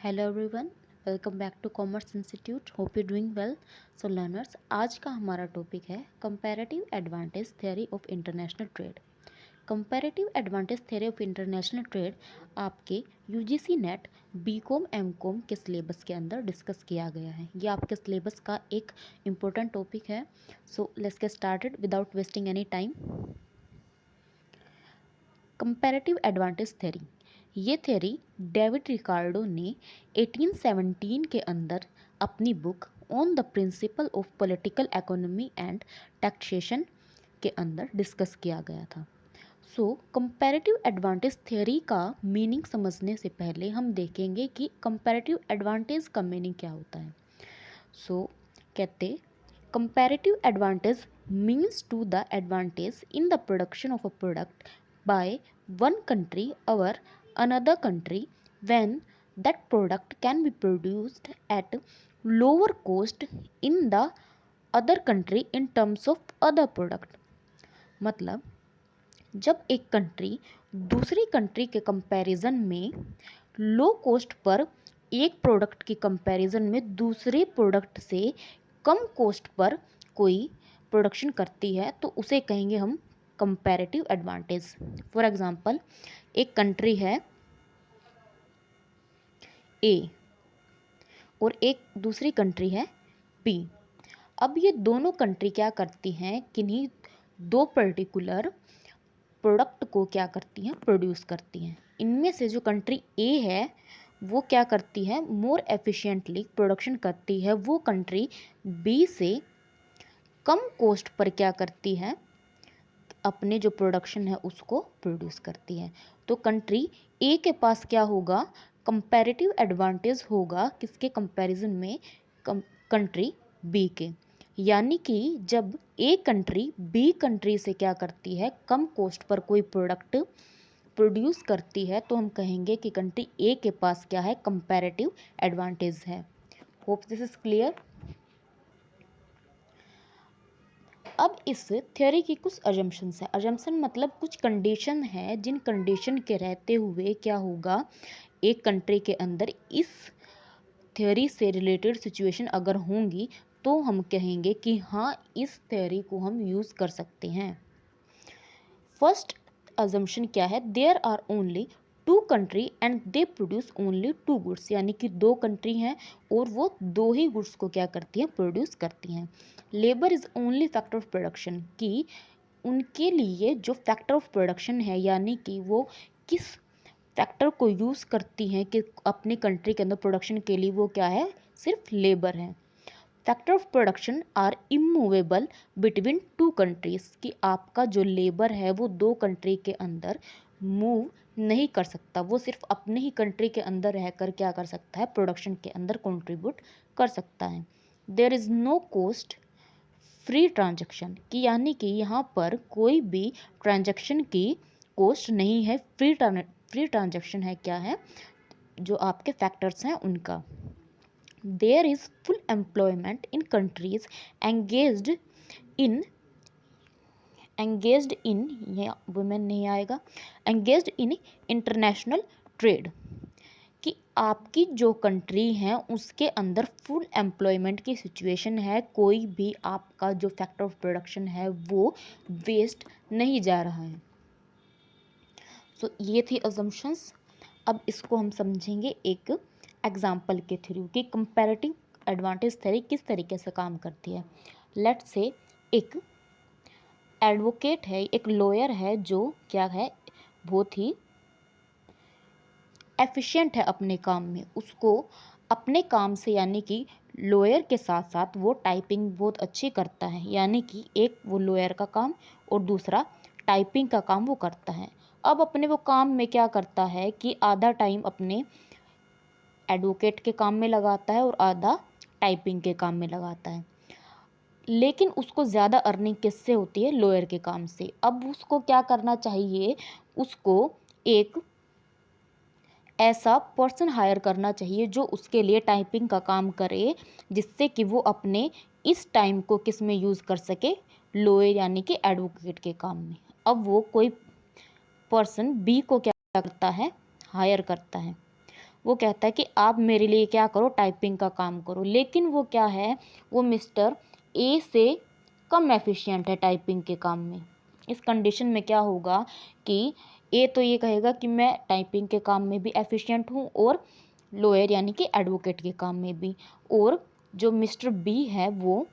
Hello everyone, welcome back to commerce institute. Hope you doing well. So learners, आज का हमारा topic है comparative advantage theory of international trade. Comparative advantage theory of international trade आपके UGC NET BCom MCom के syllabus के अंदर discuss किया गया है। ये आपके सिलेबस का एक इम्पोर्टेंट टॉपिक है। So let's get started without wasting any time. Comparative advantage theory, ये थ्योरी डेविड रिकार्डो ने 1817 के अंदर अपनी book on the principle of political economy and taxation के अंदर डिस्कस किया गया था। सो कंपैरेटिव एडवांटेज थ्योरी का मीनिंग समझने से पहले हम देखेंगे कि कंपैरेटिव एडवांटेज का मीनिंग क्या होता है। सो कहते comparative advantage means to the advantage in the production of a product by one country over another country when that product can be produced at lower cost in the other country in terms of other product। मतलब जब एक country दूसरी country के comparison में low cost per एक product की comparison में दूसरे प्रोडक्ट से कम कॉस्ट पर कोई प्रोडक्शन करती है तो उसे कहेंगे हम कंपैरेटिव एडवांटेज। फॉर एग्जांपल, एक कंट्री है ए और एक दूसरी कंट्री है बी। अब ये दोनों कंट्री क्या करती हैं, किन्हीं दो पर्टिकुलर प्रोडक्ट को क्या करती हैं, प्रोड्यूस करती हैं। इनमें से जो कंट्री ए है वो क्या करती है, मोर एफिशिएंटली प्रोडक्शन करती है। वो कंट्री बी से कम कॉस्ट पर क्या करती है, अपने जो प्रोडक्शन है उसको प्रोड्यूस करती है। तो कंट्री ए के पास क्या होगा, कंपैरेटिव एडवांटेज होगा किसके कंपैरिजन में, कंट्री बी के। यानी कि जब ए कंट्री बी कंट्री से क्या करती है, कम कॉस्ट पर कोई प्रोडक्ट प्रोड्यूस करती है तो हम कहेंगे कि कंट्री ए के पास क्या है, कंपैरेटिव एडवांटेज है। Hope this is clear. अब इस थ्योरी की कुछ अजम्पशंस है। अजम्पशन मतलब कुछ कंडीशन है, जिन कंडीशन के रहते हुए क्या होगा, एक कंट्री के अंदर इस थ्योरी से रिलेटेड सिचुएशन अगर होंगी तो हम कहेंगे कि हाँ, इस थ्योरी को हम यूज़ कर सकते हैं। फर्स्ट अजम्पशन क्या है, there are only two country and they produce only two goods. यानी कि दो कंट्री हैं और वो दो ही गुड्स को क्या करती हैं, प्रोड्यूस करती हैं। Labour is only factor of production, कि उनके लिए जो फैक्टर ऑफ प्रोडक्शन है, यानी कि वो किस फैक्टर को यूज़ करती हैं कि अपनी कंट्री के अंदर प्रोडक्शन के लिए, वो क्या है, सिर्फ लेबर है। Factor of production are immovable between two countries, कि आपका जो लेबर है वो दो कंट्री के अंदर मूव नहीं कर सकता, वो सिर्फ अपने ही कंट्री के अंदर रहकर क्या कर सकता है, प्रोडक्शन के अंदर कंट्रीब्यूट कर सकता है। There is no cost free transaction, कि यानी कि यहाँ पर कोई भी ट्रांजैक्शन की कॉस्ट नहीं है, फ्री ट्रांजैक्शन है, क्या है, जो आपके फैक्टर्स हैं उनका। There is full employment in countries engaged in या वुमेन नहीं आएगा, engaged in international trade, कि आपकी जो कंट्री है उसके अंदर फुल एम्प्लॉयमेंट की सिचुएशन है, कोई भी आपका जो फैक्टर ऑफ प्रोडक्शन है वो वेस्ट नहीं जा रहा है। सो ये थी अजम्पशंस। अब इसको हम समझेंगे एक एग्जाम्पल के थ्रू कि कंपैरेटिव एडवांटेज थ्योरी किस तरीके से काम करती है। लेट्स से एक एडवोकेट है, एक लॉयर है, जो क्या है, बहुत ही एफिशिएंट है अपने काम में। उसको अपने काम से, यानी कि लॉयर के साथ साथ वो टाइपिंग बहुत अच्छी करता है। यानी कि एक वो लॉयर का काम और दूसरा टाइपिंग का काम वो करता है। अब अपने वो काम में क्या करता है कि आधा टाइम अपने एडवोकेट के काम में लगाता है और आधा टाइपिंग के काम में लगाता है। लेकिन उसको ज़्यादा अर्निंग किससे होती है, लॉयर के काम से। अब उसको क्या करना चाहिए, उसको एक ऐसा पर्सन हायर करना चाहिए जो उसके लिए टाइपिंग का काम करे, जिससे कि वो अपने इस टाइम को किस में यूज़ कर सके, लॉयर यानी कि एडवोकेट के काम में। अब वो कोई पर्सन बी को क्या करता है, हायर करता है। वो कहता है कि आप मेरे लिए क्या करो, टाइपिंग का काम करो। लेकिन वो क्या है, वो मिस्टर ए से कम एफिशिएंट है टाइपिंग के काम में। इस कंडीशन में क्या होगा कि ए तो ये कहेगा कि मैं टाइपिंग के काम में भी एफिशिएंट हूँ और लॉयर यानी कि एडवोकेट के काम में भी, और जो मिस्टर बी है वो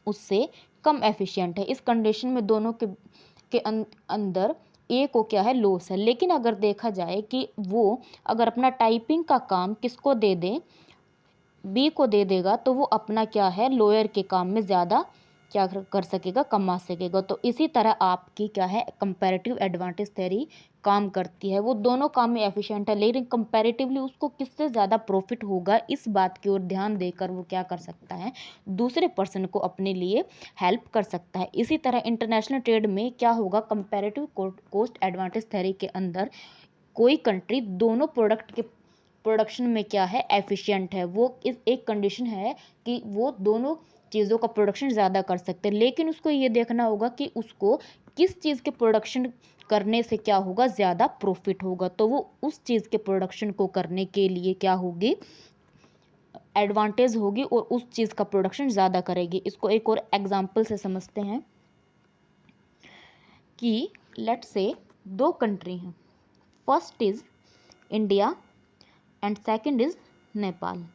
उससे कम एफिशिएंट है। इस कंडीशन में दोनों के अंदर ए को क्या है, लॉस है। लेकिन अगर देखा जाए कि वो अगर अपना टाइपिंग का काम किसको दे दे, बी को दे देगा, तो वो अपना क्या है, लॉयर के काम में ज़्यादा क्या कर सकेगा, कमा सकेगा। तो इसी तरह आपकी क्या है, कंपैरेटिव एडवांटेज थ्योरी काम करती है। वो दोनों काम में एफिशिएंट है, लेकिन कंपैरेटिवली उसको किससे ज़्यादा प्रॉफिट होगा, इस बात की ओर ध्यान देकर वो क्या कर सकता है, दूसरे पर्सन को अपने लिए हेल्प कर सकता है। इसी तरह इंटरनेशनल ट्रेड में क्या होगा, कंपैरेटिव कॉस्ट एडवांटेज थ्योरी के अंदर कोई कंट्री दोनों प्रोडक्ट के प्रोडक्शन में क्या है, एफिशिएंट है। वो इस एक कंडीशन है कि वो दोनों चीज़ों का प्रोडक्शन ज़्यादा कर सकते हैं, लेकिन उसको ये देखना होगा कि उसको किस चीज़ के प्रोडक्शन करने से क्या होगा, ज़्यादा प्रॉफिट होगा। तो वो उस चीज़ के प्रोडक्शन को करने के लिए क्या होगी, एडवांटेज होगी और उस चीज़ का प्रोडक्शन ज़्यादा करेगी। इसको एक और एग्जाम्पल से समझते हैं कि लेट्स से दो कंट्री हैं, first is India and second is Nepal.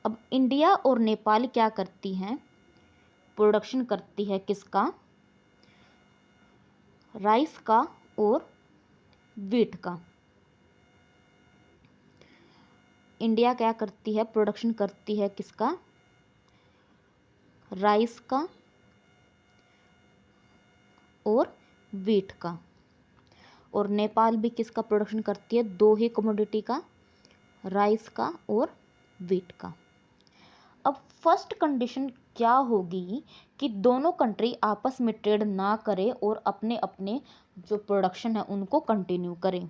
अब इंडिया और नेपाल क्या करती हैं, प्रोडक्शन करती है किसका, राइस का और वीट का। इंडिया क्या करती है, प्रोडक्शन करती है किसका, राइस का और वीट का। और नेपाल भी किसका प्रोडक्शन करती है, दो ही कमोडिटी का, राइस का और वीट का। अब फर्स्ट कंडीशन क्या होगी कि दोनों कंट्री आपस में ट्रेड ना करें और अपने अपने जो प्रोडक्शन है उनको कंटिन्यू करें।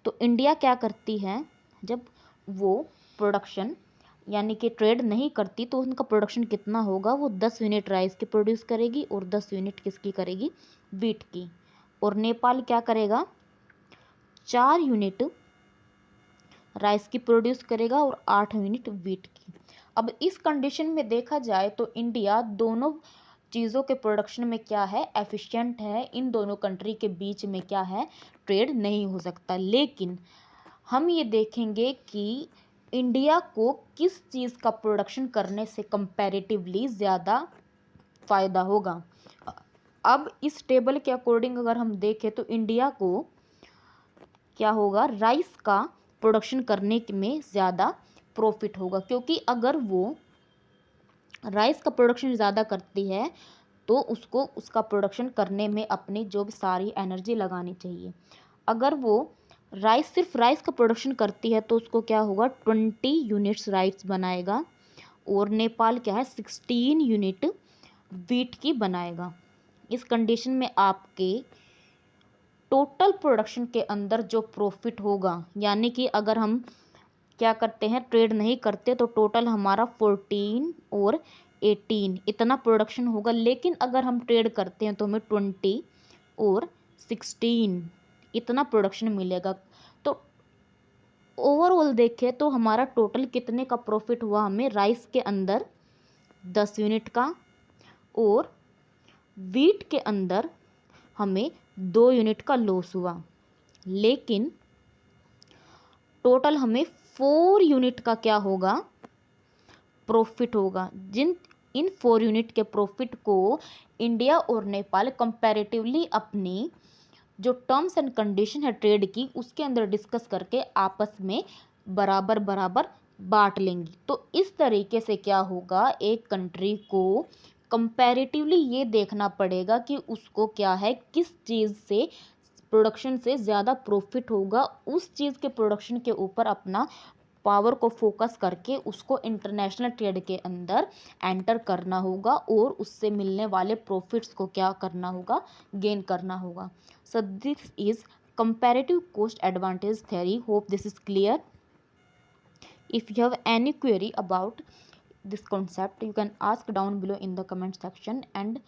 तो इंडिया क्या करती है, जब वो प्रोडक्शन यानी कि ट्रेड नहीं करती तो उनका प्रोडक्शन कितना होगा, वो 10 यूनिट राइस की प्रोड्यूस करेगी और 10 यूनिट किसकी करेगी, वीट की। और नेपाल क्या करेगा, 4 यूनिट राइस की प्रोड्यूस करेगा और 8 यूनिट वीट की। अब इस कंडीशन में देखा जाए तो इंडिया दोनों चीज़ों के प्रोडक्शन में क्या है, एफिशिएंट है। इन दोनों कंट्री के बीच में क्या है, ट्रेड नहीं हो सकता। लेकिन हम ये देखेंगे कि इंडिया को किस चीज़ का प्रोडक्शन करने से कंपैरेटिवली ज़्यादा फ़ायदा होगा। अब इस टेबल के अकॉर्डिंग अगर हम देखें तो इंडिया को क्या होगा, राइस का प्रोडक्शन करने में ज़्यादा प्रॉफिट होगा, क्योंकि अगर वो राइस का प्रोडक्शन ज़्यादा करती है तो उसको उसका प्रोडक्शन करने में अपनी जो भी सारी एनर्जी लगानी चाहिए। अगर वो सिर्फ राइस का प्रोडक्शन करती है तो उसको क्या होगा, 20 यूनिट्स राइस बनाएगा और नेपाल क्या है, 16 यूनिट वीट की बनाएगा। इस कंडीशन में आपके टोटल प्रोडक्शन के अंदर जो प्रॉफिट होगा, यानी कि अगर हम क्या करते हैं, ट्रेड नहीं करते तो टोटल हमारा 14 और 18 इतना प्रोडक्शन होगा। लेकिन अगर हम ट्रेड करते हैं तो हमें 20 और 16 इतना प्रोडक्शन मिलेगा। तो ओवरऑल देखें तो हमारा टोटल कितने का प्रॉफिट हुआ, हमें राइस के अंदर 10 यूनिट का और वीट के अंदर हमें 2 यूनिट का लॉस हुआ। लेकिन टोटल हमें 4 यूनिट का क्या होगा, प्रॉफिट होगा। इन 4 यूनिट के प्रॉफिट को इंडिया और नेपाल कंपैरेटिवली अपनी जो टर्म्स एंड कंडीशन है ट्रेड की उसके अंदर डिस्कस करके आपस में बराबर बराबर बांट लेंगी। तो इस तरीके से क्या होगा, एक कंट्री को कंपैरेटिवली ये देखना पड़ेगा कि उसको क्या है, किस चीज़ से प्रोडक्शन से ज़्यादा प्रॉफिट होगा, उस चीज़ के प्रोडक्शन के ऊपर अपना पावर को फोकस करके उसको इंटरनेशनल ट्रेड के अंदर एंटर करना होगा और उससे मिलने वाले प्रॉफिट्स को क्या करना होगा, गेन करना होगा। So this is comparative cost advantage theory. Hope this is clear. If you have any query about this concept, you can ask down below in the comment section, and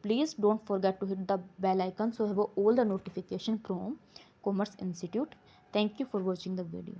please don't forget to hit the bell icon so you have all the notification from Commerce Institute. Thank you for watching the video.